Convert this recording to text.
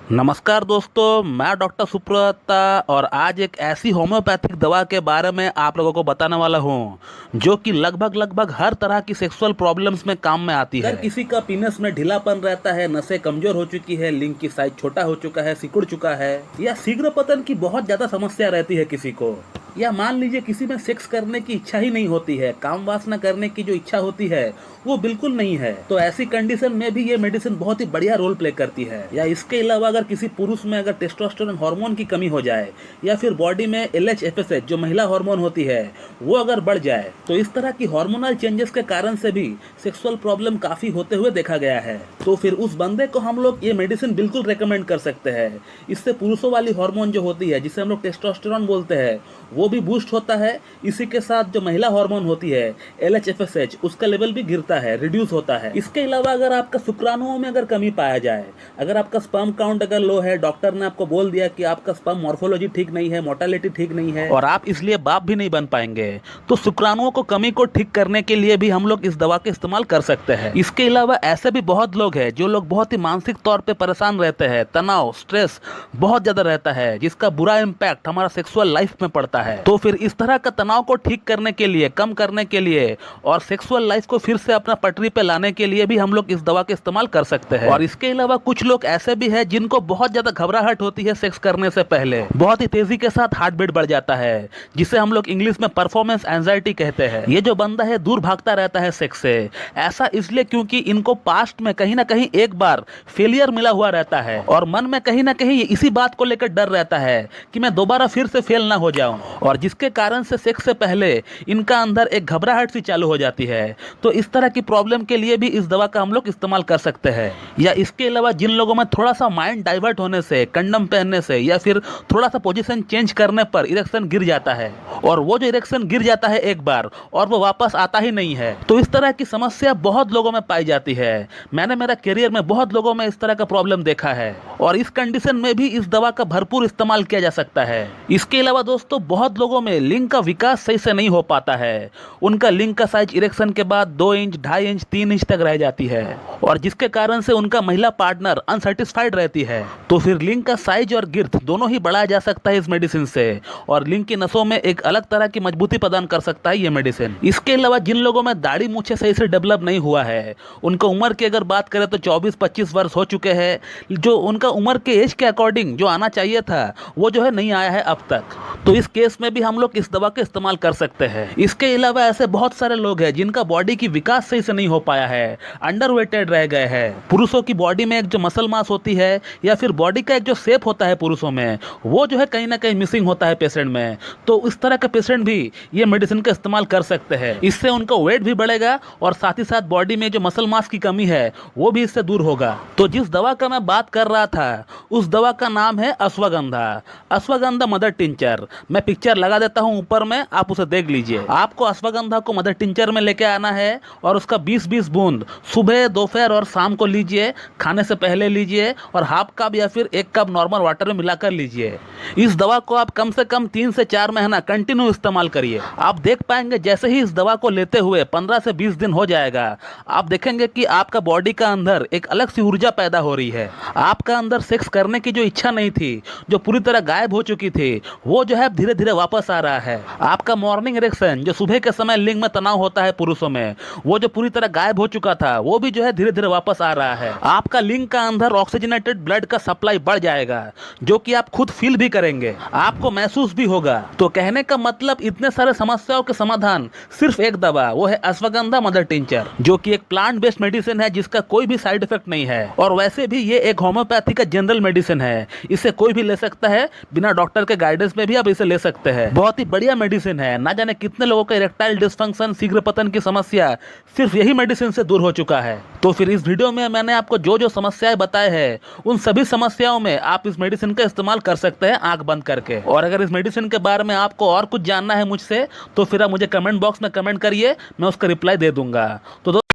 नमस्कार दोस्तों, मैं डॉक्टर सुप्रता और आज एक ऐसी होम्योपैथिक दवा के बारे में आप लोगों को बताने वाला हूं जो कि लगभग हर तरह की सेक्सुअल प्रॉब्लम्स में काम में आती है। अगर किसी का पीनस में ढीलापन रहता है, नसें कमजोर हो चुकी है, लिंग की साइज छोटा हो चुका है, सिकुड़ चुका है, या शीघ्र पतन की बहुत ज्यादा समस्या रहती है किसी को, या मान लीजिए किसी में सेक्स करने की इच्छा ही नहीं होती है, काम वासना करने की जो इच्छा होती है वो बिल्कुल नहीं है, तो ऐसी कंडीशन में भी ये मेडिसिन बहुत ही बढ़िया रोल प्ले करती है। या इसके अलावा अगर किसी पुरुष में अगर टेस्टोस्टेरोन हार्मोन की कमी हो जाए या फिर बॉडी में LH-FSH जो महिला हार्मोन होती है वो अगर बढ़ जाए, तो इस तरह की हार्मोनल चेंजेस के कारण से भी सेक्सुअल प्रॉब्लम काफी होते हुए देखा गया है। तो फिर उस बंदे को हम लोग ये मेडिसिन बिल्कुल रेकमेंड कर सकते हैं। इससे पुरुषों वाली हार्मोन जो होती है जिसे हम लोग टेस्टोस्टेरोन बोलते हैं वो भी बूस्ट होता है। इसी के साथ जो महिला हार्मोन होती है LH-FSH उसका लेवल भी गिरता है, रिड्यूस होता है। इसके अलावा अगर आपका शुक्राणुओं में अगर कमी पाया जाए, अगर आपका स्पर्म काउंट अगर लो है, डॉक्टर ने आपको बोल दिया कि आपका स्पर्म मॉर्फोलॉजी ठीक नहीं है, मोर्टेलिटी ठीक नहीं है और आप इसलिए बाप भी नहीं बन पाएंगे, तो शुक्राणुओं को कमी को ठीक करने के लिए भी हम लोग इस दवा का इस्तेमाल कर सकते हैं। इसके अलावा ऐसे भी बहुत लोग हैं जो लोग बहुत ही मानसिक तौर पर परेशान रहते हैं, तनाव स्ट्रेस बहुत ज्यादा रहता है जिसका बुरा इम्पैक्ट हमारा सेक्सुअल लाइफ में पड़ता है। तो फिर इस तरह का तनाव को ठीक करने के लिए, कम करने के लिए और सेक्सुअल लाइफ को फिर से अपना पटरी पे लाने के लिए भी हम लोग इस दवा का इस्तेमाल कर सकते हैं। और इसके अलावा कुछ लोग ऐसे भी हैं जिनको बहुत ज्यादा घबराहट होती है सेक्स करने से पहले, बहुत ही तेजी के साथ हार्ट बीट बढ़ जाता है, जिसे हम लोग इंग्लिश में परफॉर्मेंस एंजाइटी कहते हैं। ये जो बंदा है दूर भागता रहता है सेक्स से, ऐसा इसलिए क्योंकि इनको पास्ट में कहीं ना कहीं एक बार फेलियर मिला हुआ रहता है और मन में कहीं ना कहीं इसी बात को लेकर डर रहता है कि मैं दोबारा फिर से फेल ना हो जाऊं, और जिसके कारण से सेक्स से पहले इनका अंदर एक घबराहट सी चालू हो जाती है। तो इस तरह की प्रॉब्लम के लिए भी इस दवा का हम लोग इस्तेमाल कर सकते हैं। या इसके अलावा जिन लोगों में थोड़ा सा माइंड डाइवर्ट होने से, कंडम पहनने से या फिर थोड़ा सा पोजीशन चेंज करने पर इरेक्शन गिर जाता है, और वो जो इरेक्शन गिर जाता है एक बार और वो वापस आता ही नहीं है, तो इस तरह की समस्या बहुत लोगों में पाई जाती है। मैंने मेरा करियर में बहुत लोगों में इस तरह का प्रॉब्लम देखा है और इस कंडीशन में भी इस दवा का भरपूर इस्तेमाल किया जा सकता है। इसके अलावा दोस्तों बहुत लोगों में लिंग का विकास सही से नहीं हो पाता है। उनका लिंग का साइज इरेक्शन के बाद 2 इंच, 2.5 इंच, 3 इंच तक रह जाती है और जिसके कारण से उनका महिला पार्टनर अनसेटिस्फाइड रहती है। तो फिर लिंग का साइज और गिर्थ दोनों ही बढ़ाया जा सकता है इस मेडिसिन से, और लिंग की नसों में एक अलग तरह की मजबूती प्रदान कर सकता है ये मेडिसिन। इसके अलावा जिन लोगों में दाढ़ी मूछें सही से डेवलप नहीं हुआ है, उनका उम्र की अगर बात करें तो 24-25 वर्ष हो चुके हैं, जो उनका उम्र के एज के अकॉर्डिंग जो आना चाहिए था वो जो है नहीं आया है अब तक, तो इस केस में भी हम लोग इस दवा का इस्तेमाल कर सकते हैं। इसके अलावा ऐसे बहुत सारे लोग हैं जिनका बॉडी की विकास सही से नहीं हो पाया है, अंडरवेटेड रह गए हैं। पुरुषों की बॉडी में एक जो मसल मास होती है या फिर बॉडी का एक जो शेप होता है पुरुषों में, वो जो है कहीं ना कहीं मिसिंग होता है पेशेंट में, तो इस तरह के पेशेंट भी ये मेडिसिन का इस्तेमाल कर सकते हैं। इससे उनका वेट भी बढ़ेगा और साथ ही साथ बॉडी में जो मसल मास की कमी है वो भी इससे दूर होगा। तो जिस दवा का मैं बात कर रहा था उस दवा का नाम है अश्वगंधा, अश्वगंधा मदर टिंचर। मैं पिक्चर लगा देता हूं ऊपर में, आप उसे देख लीजिए। आपको अश्वगंधा को मदर टिंचर में लेके आना है और उसका 20-20 बूंद सुबह, दोपहर और शाम को लीजिए, खाने से पहले लीजिए, और हाफ कप या फिर 1 कप नॉर्मल वाटर में मिलाकर लीजिए। इस दवा को आप कम से कम 3 से 4 महीना कंटिन्यू इस्तेमाल करिए। आप देख पाएंगे जैसे ही इस दवा को लेते हुए 15 से 20 दिन हो जाएगा, आप देखेंगे कि आपका बॉडी का अंदर एक अलग सी ऊर्जा पैदा हो रही है। आपका अंदर सेक्स करने की जो इच्छा नहीं थी, जो पूरी तरह गायब हो चुकी थी, वो जो है धीरे धीरे वापस आ रहा है। आपका मॉर्निंग इरेक्शन जो सुबह के समय लिंग में तनाव होता है पुरुषों में, वो जो पूरी तरह गायब हो चुका था, वो भी जो है धीरे धीरे वापस आ रहा है। आपका लिंग का अंदर ऑक्सीजनेटेड ब्लड का सप्लाई बढ़ जाएगा, जो कि आप खुद फील भी करेंगे, आपको महसूस भी होगा। तो कहने का मतलब इतने सारे समस्याओं के समाधान सिर्फ एक दवा, वो है अश्वगंधा मदर टिंचर, जो कि एक प्लांट बेस्ड मेडिसिन है जिसका कोई भी साइड इफेक्ट नहीं है। और वैसे भी ये एक होम्योपैथी का जनरल मेडिसिन है, इसे कोई भी ले सकता है, बिना डॉक्टर के गाइडेंस में भी आप इसे ले सकते हैं। बहुत ही बढ़िया मेडिसिन है। ना जाने कितने लोगों का इरेक्टाइल डिस्फंक्शन, शीघ्र पतन की समस्या सिर्फ यही मेडिसिन से दूर हो चुका है। तो फिर इस वीडियो में मैंने आपको जो जो समस्याएं बताए हैं, उन सभी समस्याओं में आप इस मेडिसिन का इस्तेमाल कर सकते हैं आंख बंद करके। और अगर इस मेडिसिन के बारे में आपको और कुछ जानना है मुझसे, तो फिर आप मुझे कमेंट बॉक्स में कमेंट करिए, मैं उसका रिप्लाई दे दूंगा। तो